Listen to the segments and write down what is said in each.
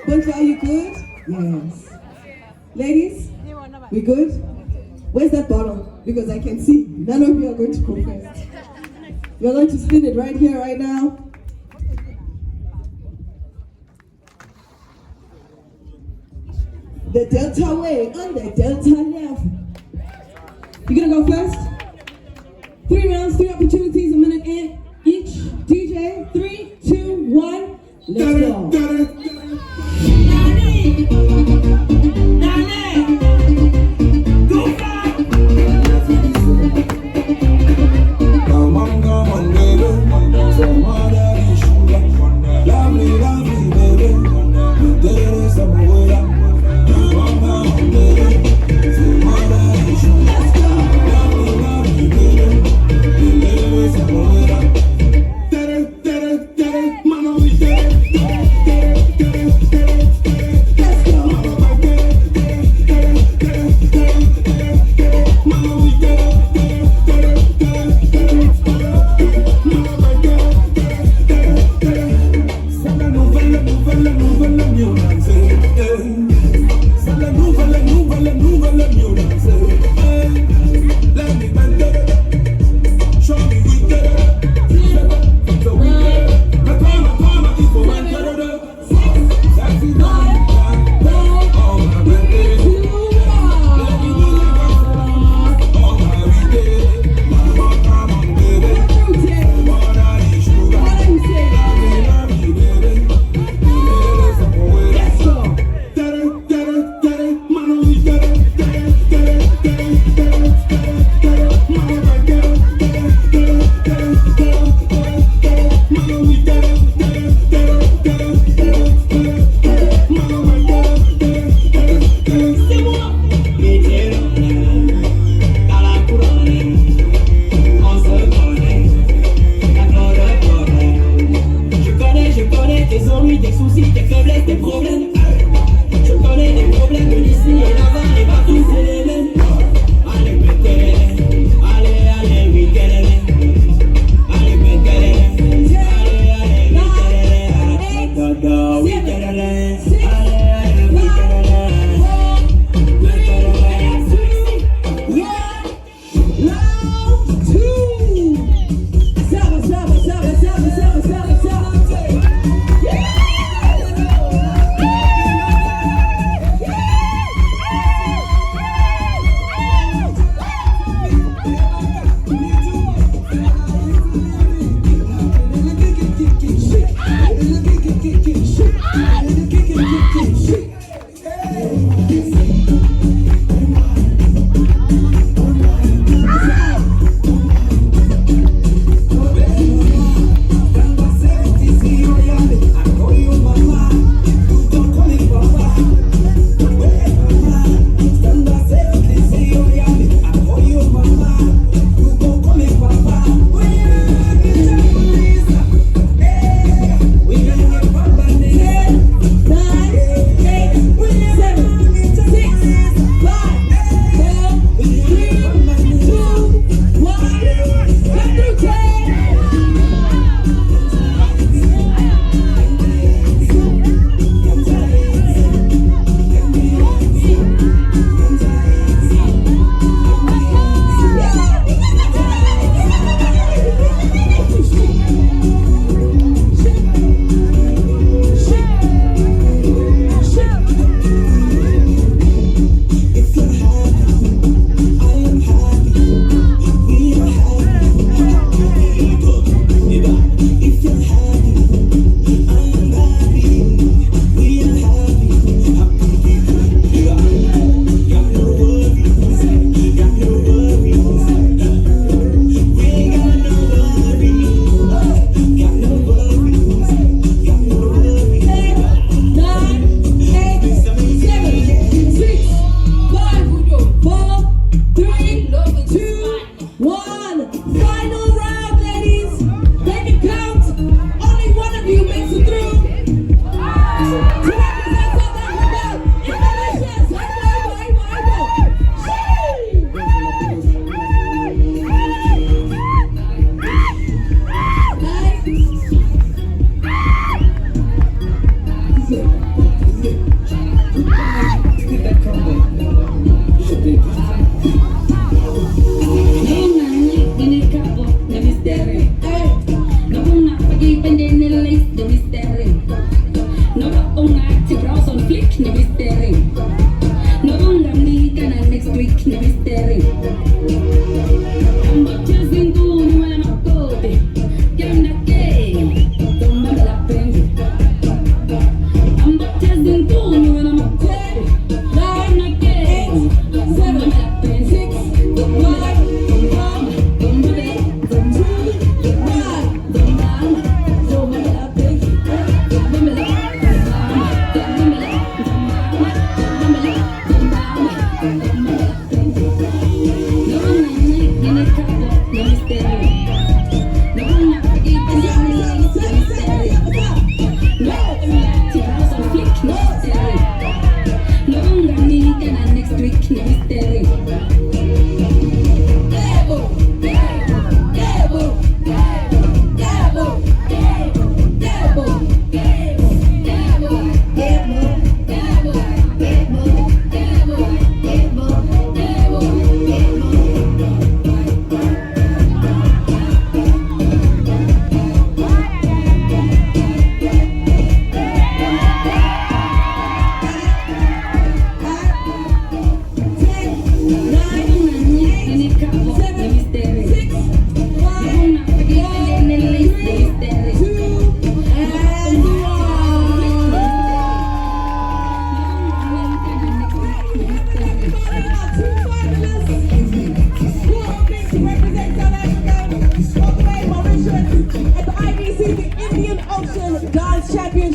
Bunch, are you good? Yes. Ladies, we good? Where's that bottle? Because I can see none of you are going to go first. We're going to spin it right here, right now. The Delta way on the Delta level. You gonna go first? 3 rounds, 3 opportunities, a minute in each. DJ, 3, 2, 1, let's go.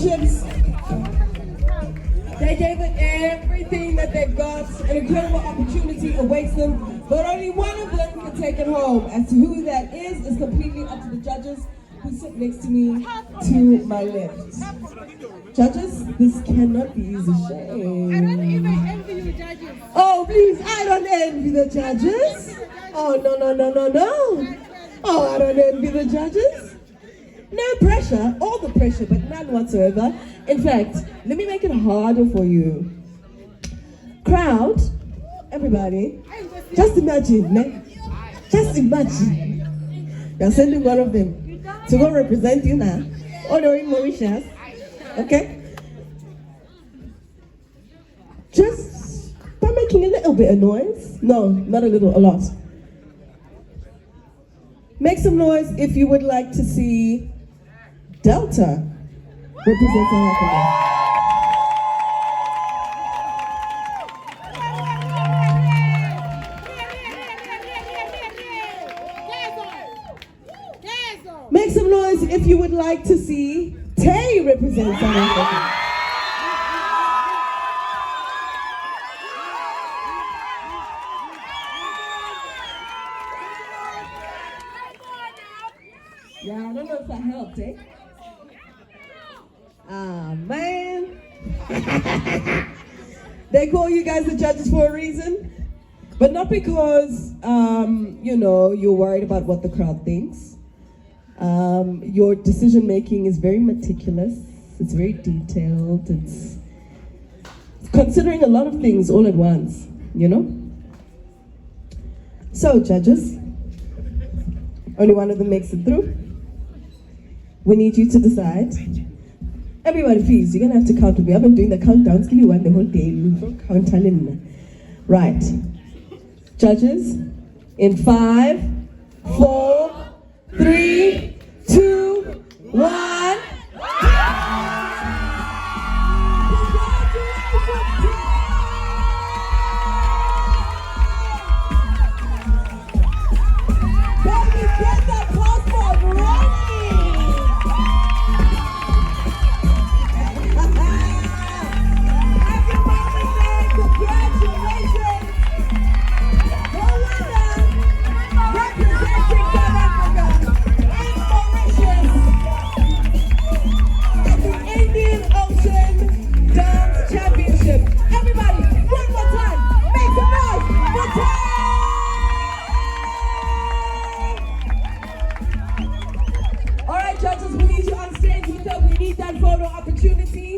championships. They gave it everything that they've got. An incredible opportunity awaits them, but only one of them can take it home. As to who that is completely up to the judges who sit next to me to my left. Judges, this cannot be easy. Shame. I don't even envy you, judges. Oh, please, I don't envy the judges. Oh, no. Oh, I don't envy the judges. No pressure, all the pressure, but none whatsoever. In fact, let me make it harder for you. Crowd, everybody, just imagine, man. Just imagine. You're sending one of them to go represent you now. All the way in Mauritius. Okay? Just by making a little bit of noise. No, not a little, a lot. Make some noise if you would like to see Delta represent South Africa. Make some noise if you would like to see Tay represent South Africa. Yeah, I don't know if I helped, eh? Ah, man. They call you guys the judges for a reason, but not because, you're worried about what the crowd thinks. Your decision making is very meticulous. It's very detailed. It's considering a lot of things all at once, you know? So, judges, only one of them makes it through. We need you to decide. Everybody, please, you're gonna have to count with me. I've been doing the countdowns. Give me one the whole day. Count in. Right. Judges, in 5, 4, 3, 2, 1. Baby, get that passport ready! Judges, we need you on stage with them. We need that photo opportunity.